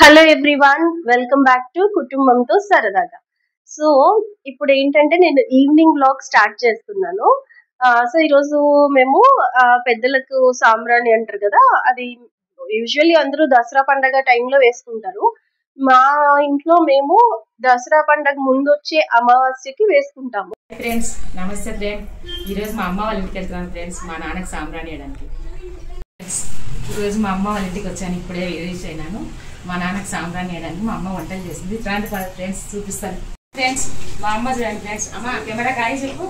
Hello everyone, welcome back to కుటుంబంతో సరదాగా. So ఇప్పుడు ఏంటంటే నేను ఈవినింగ్ బ్లాగ్ స్టార్ట్ చేస్తున్నాను. సో ఈరోజు మేము పెద్దలకు సాంబ్రాణి అంటారు కదా, అది యూజువల్లీ అందరూ దసరా పండగ టైంలో వేసుకుంటారు. మా ఇంట్లో మేము దసరా పండగ ముందు వచ్చే అమావాస్యకి వేసుకుంటాము. ఫ్రెండ్స్ నమస్తే ఫ్రెండ్, ఈరోజు మా అమ్మ వాళ్ళ ఇంటికి వెళ్తున్నాను ఫ్రెండ్స్, మా నాన్నకి సాంబ్రాణి వేయడానికి. ఈరోజు మా అమ్మ వాళ్ళ ఇంటికి వచ్చాను, ఇప్పుడే రీచ్ అయినాను. మా నాన్నకి సాంబ్రాణి వేయడానికి మా అమ్మ వంటలు చేసింది. ఇట్లాంటి ఫ్రెండ్స్ చూపిస్తాను. ఫ్రెండ్స్ మా అమ్మ చూడండి ఫ్రెండ్స్. అమ్మ కెమెరా కాయ చెప్పు.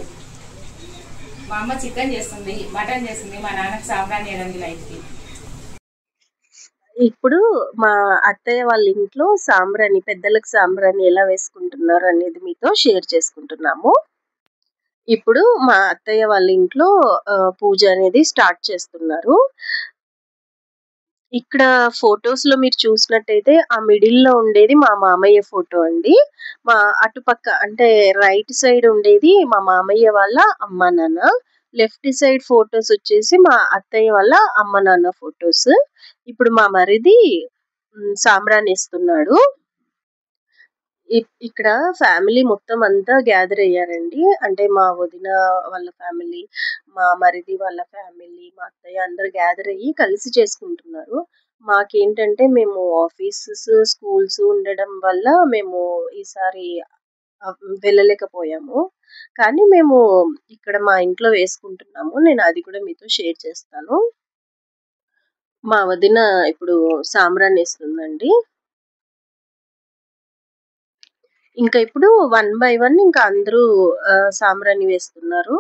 మా అమ్మ చికెన్ చేస్తుంది, మటన్ చేస్తుంది, మా నాన్నకి సాంబ్రాణి వేయడానికి లైట్కి. ఇప్పుడు మా అత్తయ్య వాళ్ళ ఇంట్లో సాంబ్రాణి, పెద్దలకు సాంబ్రాణి ఎలా వేసుకుంటున్నారు అనేది మీతో షేర్ చేసుకుంటున్నాము. ఇప్పుడు మా అత్తయ్య వాళ్ళ ఇంట్లో పూజ అనేది స్టార్ట్ చేస్తున్నారు. ఇక్కడ ఫొటోస్ లో మీరు చూసినట్టయితే ఆ మిడిల్ లో ఉండేది మా మామయ్య ఫోటో అండి. మా అటుపక్క అంటే రైట్ సైడ్ ఉండేది మా మామయ్య వాళ్ళ అమ్మ నాన్న, లెఫ్ట్ సైడ్ ఫొటోస్ వచ్చేసి మా అత్తయ్య వాళ్ళ అమ్మ నాన్న ఫొటోస్. ఇప్పుడు మా మరిది సాంబ్రాణి ఇస్తున్నాడు. ఇక్కడ ఫ్యామిలీ మొత్తం అంతా గ్యాదర్ అయ్యారండి. అంటే మా వదిన వాళ్ళ ఫ్యామిలీ, మా మరిది వాళ్ళ ఫ్యామిలీ, మా అత్తయ్య అందరు గ్యాదర్ అయ్యి కలిసి చేసుకుంటున్నారు. మాకేంటంటే మేము ఆఫీసెస్, స్కూల్స్ ఉండడం వల్ల మేము ఈసారి వెళ్ళలేకపోయాము. కానీ మేము ఇక్కడ మా ఇంట్లో వేసుకుంటున్నాము. నేను అది కూడా మీతో షేర్ చేస్తాను. మా వదిన ఇప్పుడు సాంబ్రాణి ఇస్తుందండి. ఇంకా ఇప్పుడు 1 by 1 ఇంకా అందరూ సాంబ్రాణి వేస్తున్నారు.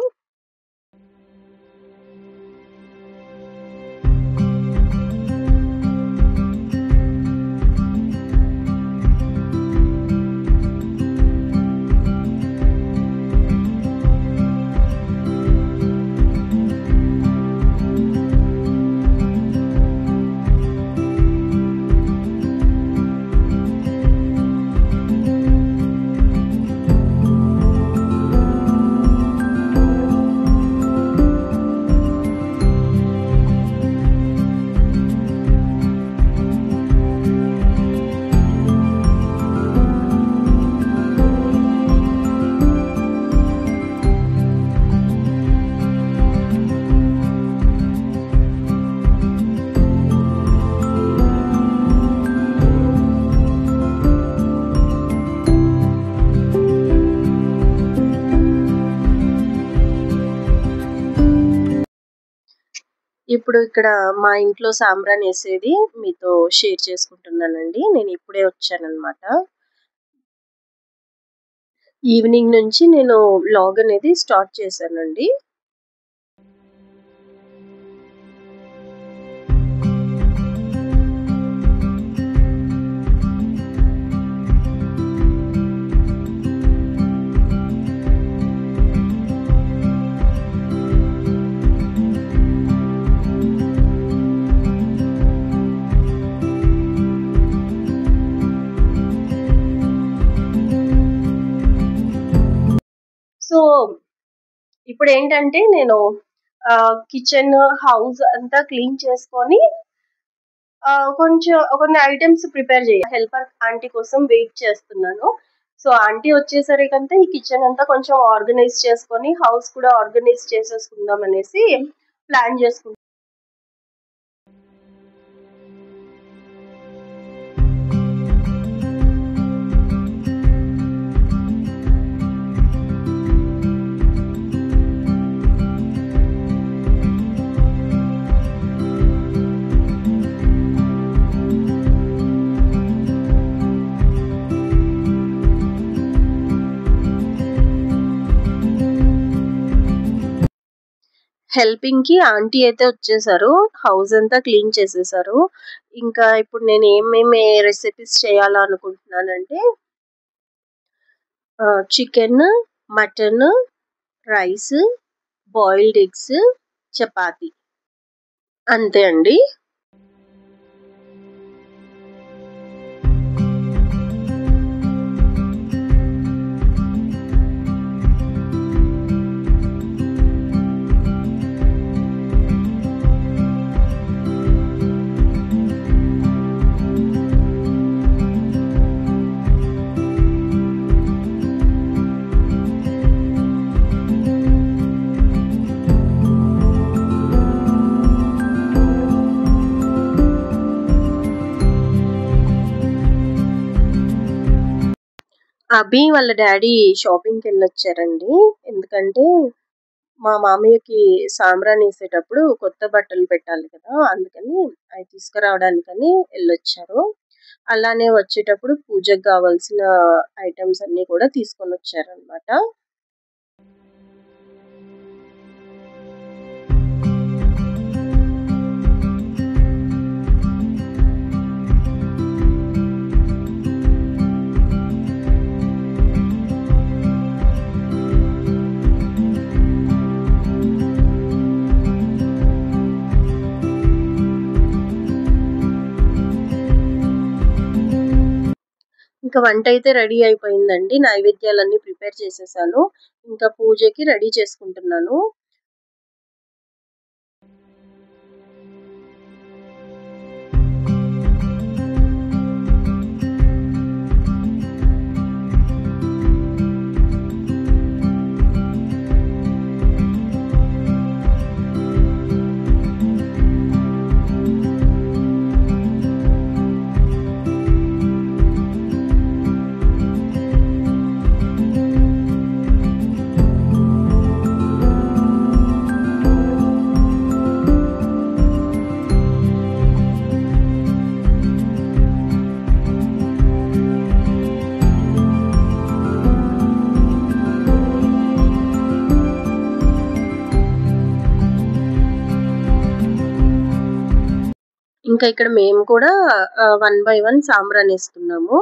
ఇప్పుడు ఇక్కడ మా ఇంట్లో సాంబ్రాణి వేసేది మీతో షేర్ చేసుకుంటున్నానండి. నేను ఇప్పుడే వచ్చానన్నమాట. ఈవినింగ్ నుంచి నేను వ్లాగ్ అనేది స్టార్ట్ చేశానండి. సో ఇప్పుడు ఏంటంటే నేను కిచెన్, హౌస్ అంతా క్లీన్ చేసుకొని కొంచెం కొన్ని ఐటమ్స్ ప్రిపేర్ చేయాలి. హెల్పర్ ఆంటీ కోసం వెయిట్ చేస్తున్నాను. సో ఆంటీ వచ్చేసరికంతా ఈ కిచెన్ అంతా కొంచెం ఆర్గనైజ్ చేసుకొని హౌస్ కూడా ఆర్గనైజ్ చేసేసుకుందాం అనేసి ప్లాన్ చేసుకుంటాను. హెల్పింగ్ కి ఆంటీ అయితే వచ్చేసారు, హౌస్ అంతా క్లీన్ చేసేసారు. ఇంకా ఇప్పుడు నేను ఏమేమి రెసిపీస్ చేయాలనుకుంటున్నానంటే chicken, mutton, rice, boiled eggs, chapati, అంతే అండి. అభి వాళ్ళ డాడీ షాపింగ్కి వెళ్ళొచ్చారండి. ఎందుకంటే మా మామయ్యకి సాంబ్రాణి వేసేటప్పుడు కొత్త బట్టలు పెట్టాలి కదా, అందుకని అవి తీసుకురావడానికని వెళ్ళొచ్చారు. అలానే వచ్చేటప్పుడు పూజకు కావాల్సిన ఐటమ్స్ అన్ని కూడా తీసుకొని వచ్చారనమాట. ఇంకా వంట అయితే రెడీ అయిపోయిందండి. నైవేద్యాలన్నీ ప్రిపేర్ చేసేసాను. ఇంకా పూజకి రెడీ చేసుకుంటున్నాను. ఇంకా ఇక్కడ మేము కూడా 1 by 1 సాంబ్రాణి వేస్తున్నాము.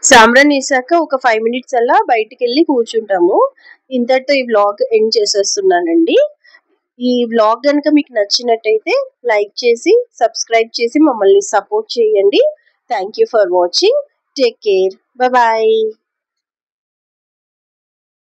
సాంబ్రాణి వేసాక ఒక 5 minutes అలా బయటికి వెళ్ళి కూర్చుంటాము. ఇంతటితో ఈ వ్లాగ్ ఎండ్ చేసేస్తున్నానండి. ఈ వ్లాగ్ కనుక మీకు నచ్చినట్టయితే లైక్ చేసి సబ్స్క్రైబ్ చేసి మమ్మల్ని సపోర్ట్ చేయండి. Thank you for watching. Take care. Bye.